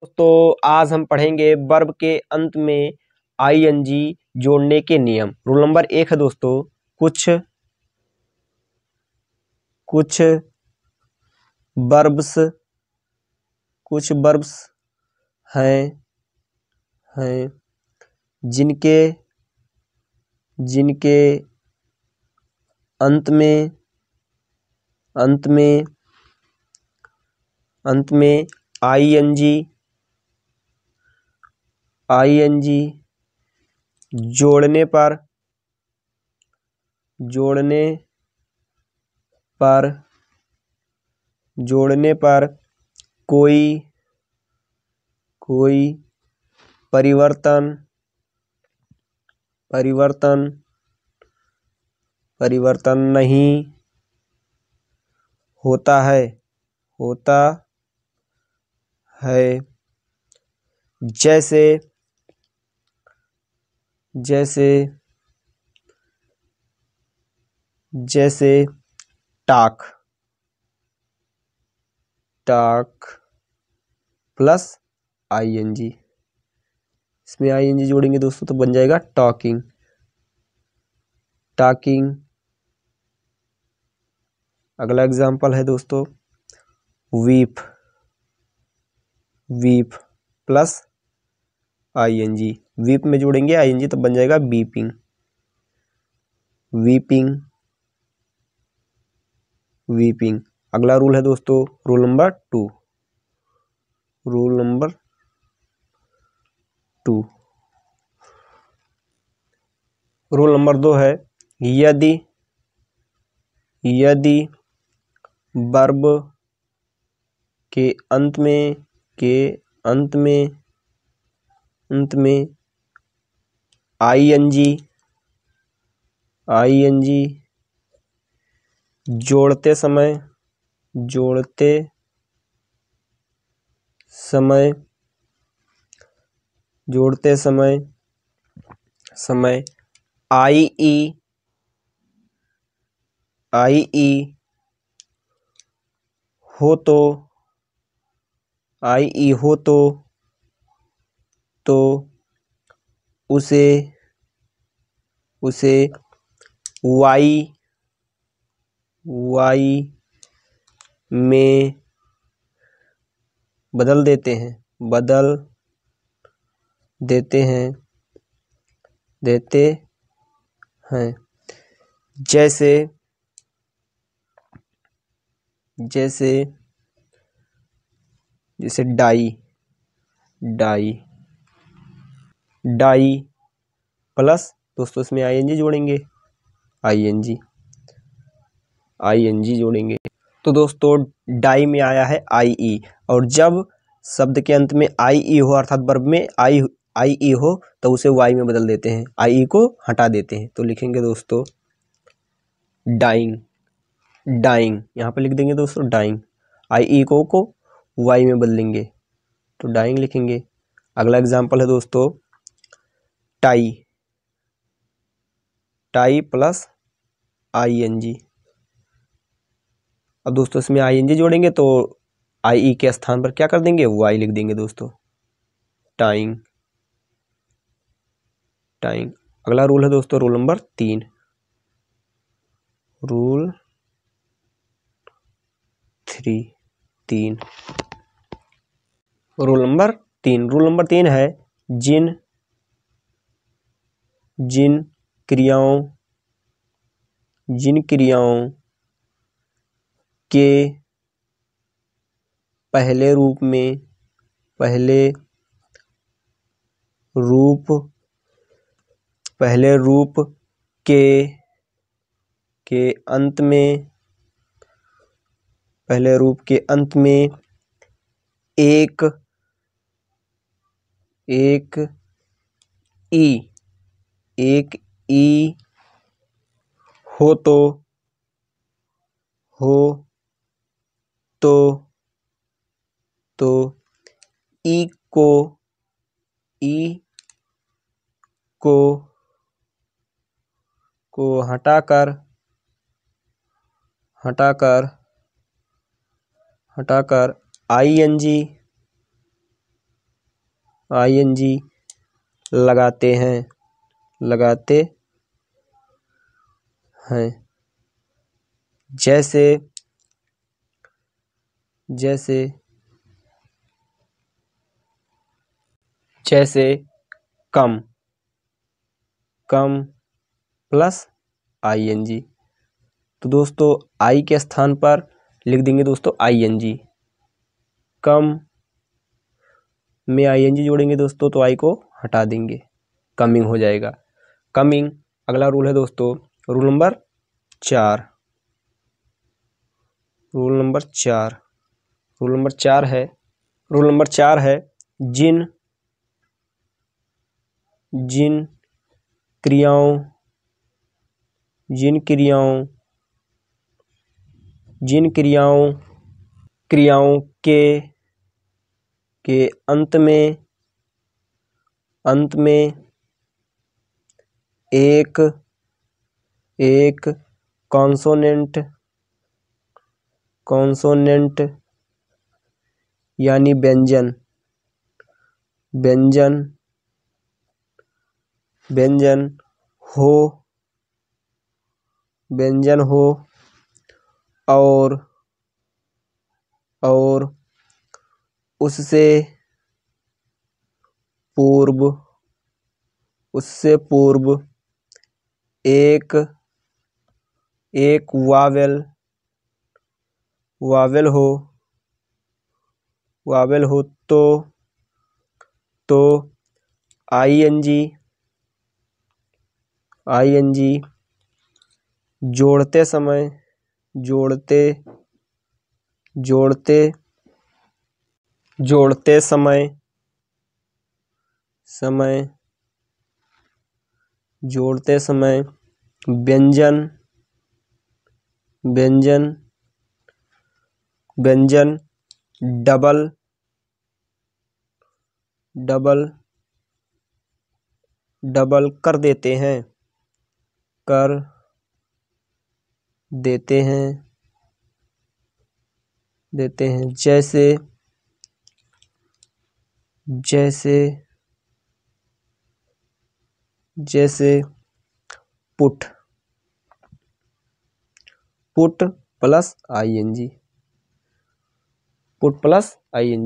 तो आज हम पढ़ेंगे वर्ब के अंत में आईएनजी जोड़ने के नियम। रूल नंबर 1 है दोस्तों, कुछ वर्ब्स हैं जिनके अंत में आईएनजी जोड़ने पर कोई परिवर्तन नहीं होता है जैसे टाक प्लस आईएनजी। इसमें आईएनजी जोड़ेंगे दोस्तों तो बन जाएगा टॉकिंग। अगला एग्जाम्पल है दोस्तों वीप प्लस आईएनजी। वीप में जोड़ेंगे आईएनजी तो बन जाएगा वीपिंग। अगला रूल है दोस्तों रूल नंबर 2। रूल नंबर 2 है यदि वर्ब के अंत में आईएनजी जोड़ते समय आई हो तो उसे वाई में बदल देते हैं। जैसे डाई प्लस दोस्तों इसमें आईएनजी जोड़ेंगे। तो दोस्तों डाई में आया है आईई, और जब शब्द के अंत में आईई हो अर्थात वर्ब में आईई हो तो उसे वाई में बदल देते हैं, आईई को हटा देते हैं। तो लिखेंगे दोस्तों डाइंग। यहाँ पे लिख देंगे दोस्तों डाइंग। आईई को वाई में बदलेंगे तो डाइंग लिखेंगे। अगला एग्जाम्पल है दोस्तों टाई प्लस आईएनजी। अब दोस्तों इसमें आईएनजी जोड़ेंगे तो आईई के स्थान पर क्या कर देंगे, वाई लिख देंगे दोस्तों टाइंग। अगला रूल है दोस्तों रूल नंबर 3। रूल नंबर 3 है जिन क्रियाओं के पहले रूप के अंत में एक ई हो तो ई को हटाकर आईएनजी ING लगाते हैं, लगाते हैं। जैसे जैसे जैसे कम, कम प्लस ING। तो दोस्तों आई के स्थान पर लिख देंगे दोस्तों ING। कम में ING जोड़ेंगे दोस्तों तो आई को हटा देंगे, कमिंग हो जाएगा। कमिंग अगला रूल है दोस्तों, rule number 4। Rule number 4, rule number 4 है, रूल नंबर 4 है जिन जिन क्रियाओं जिन क्रियाओं जिन क्रियाओं क्रियाओं के अंत में एक कॉन्सोनेंट यानी व्यंजन हो और उससे पूर्व एक वावेल हो तो ING जोड़ते समय व्यंजन डबल कर देते हैं। जैसे पुट प्लस ING।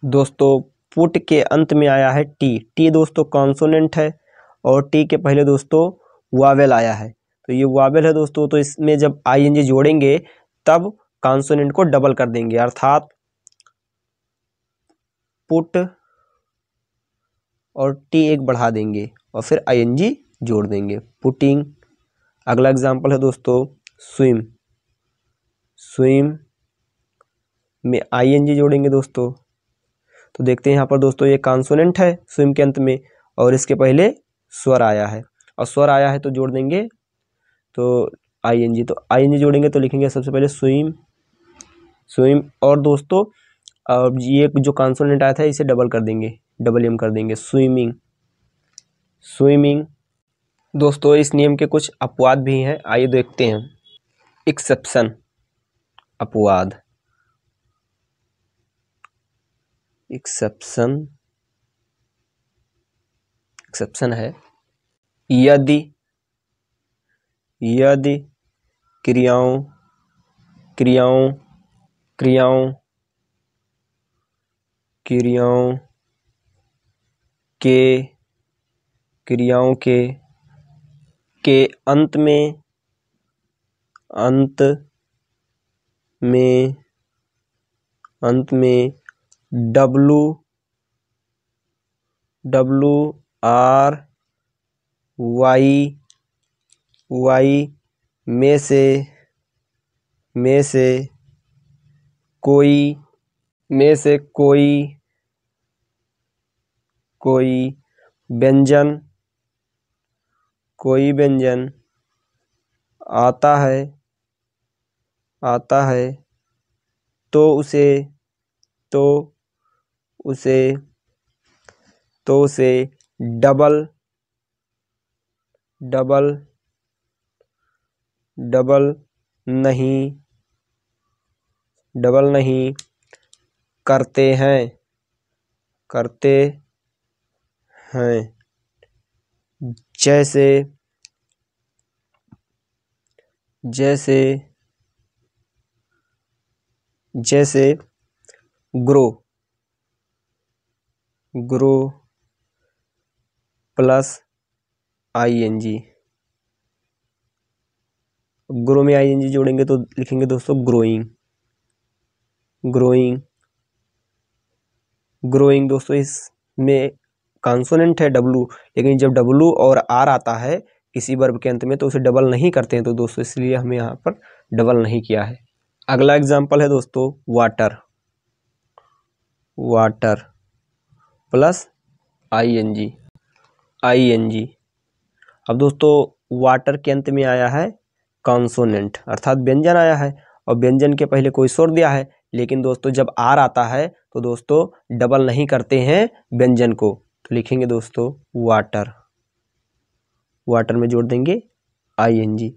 दोस्तों पुट के अंत में आया है टी दोस्तों कॉन्सोनेंट है, और टी के पहले दोस्तों वावेल आया है, तो ये वावेल है दोस्तों। तो इसमें जब ING जोड़ेंगे तब कॉन्सोनेंट को डबल कर देंगे, अर्थात पुट और टी एक बढ़ा देंगे और फिर ING जोड़ देंगे, पुटिंग। अगला एग्जाम्पल है दोस्तों स्विम में ING जोड़ेंगे दोस्तों। तो देखते हैं यहाँ पर दोस्तों ये कॉन्सोनेंट है स्विम के अंत में, और इसके पहले स्वर आया है, और स्वर आया है तो जोड़ देंगे तो ING। तो ING जोड़ेंगे तो लिखेंगे सबसे पहले स्विम, और दोस्तों अब ये जो कॉन्सोनेंट आया था इसे डबल कर देंगे, डबल एम कर देंगे, स्विमिंग। दोस्तों इस नियम के कुछ अपवाद भी हैं, आइए देखते हैं। एक्सेप्शन, अपवाद। एक्सेप्शन है यदि क्रियाओं के अंत में WRY में से कोई व्यंजन आता है तो उसे डबल नहीं करते हैं, जैसे जैसे जैसे grow, grow plus ING। Grow में ING जोड़ेंगे तो लिखेंगे दोस्तों ग्रोइंग, ग्रोइंग, ग्रोइंग। दोस्तों इसमें कॉन्सोनेंट है W, लेकिन जब W और R आता है किसी वर्ब के अंत में तो उसे डबल नहीं करते हैं, तो दोस्तों इसलिए हमें यहाँ पर डबल नहीं किया है। अगला एग्जाम्पल है दोस्तों water, water plus ING, ING। अब दोस्तों वाटर के अंत में आया है कॉन्सोनेंट अर्थात व्यंजन आया है, और व्यंजन के पहले कोई स्वर दिया है, लेकिन दोस्तों जब R आता है तो दोस्तों डबल नहीं करते हैं व्यंजन को, तो लिखेंगे दोस्तों वाटर, वाटर में जोड़ देंगे ING।